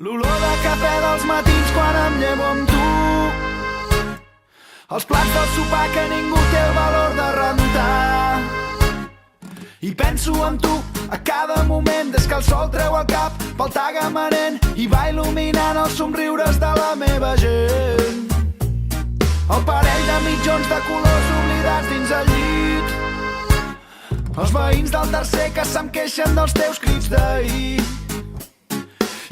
L'olor de cafè dels matins quan em llevo amb tu, els plats del sopar que ningú té el valor de rentar. I penso en tu a cada moment des que el sol treu el cap pel tagamanent i va il·luminant els somriures de la meva gent. El parell de mitjons de colors oblidats dins el llit, els veïns del tercer que se'm queixen dels teus crits d'ahir.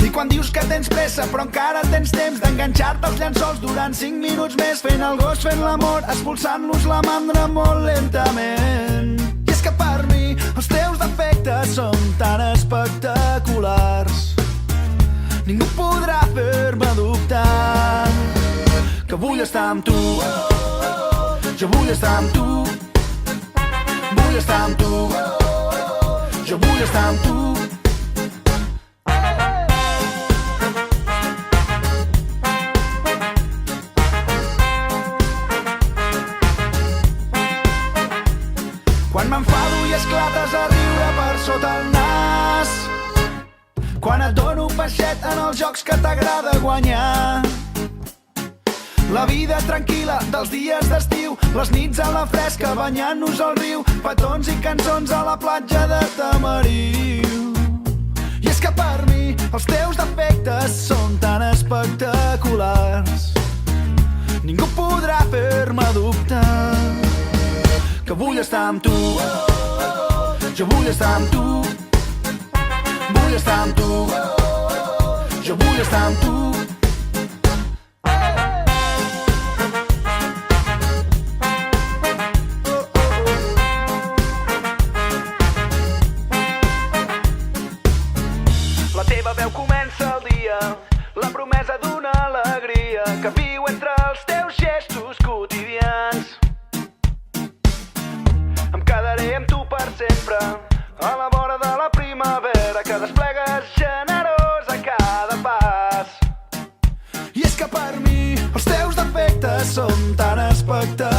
I quan dius que tens pressa però encara tens temps d'enganxar-te als llençols durant 5 minuts més, fent el gos, fent l'amor, expulsant-los la mandra molt lentament. I és que per mi els teus defectes són tan espectaculars, ningú podrà fer-me dubtar que vull estar amb tu. Jo vull estar amb tu, vull estar amb tu, jo vull estar amb tu. Quan m'enfado i esclates a riure per sota el nas, quan et dono peixet en els jocs que t'agrada guanyar, la vida tranquil·la dels dies d'estiu, les nits a la fresca banyant-nos al riu, petons i cançons a la platja de Tamariu. I és que per mi els teus defectes són tan espectaculars, ningú podrà fer-me dubtar que vull estar amb tu. Jo vull estar amb tu, vull estar amb tu, jo vull estar amb tu. La teva veu comença el dia, la promesa d'una alegria que viu entre els teus gestos quotidians. Em quedaré amb tu per sempre, a la vora de la primavera que desplegues generós a cada pas. I és que per mi els teus defectes són tan espectaculars,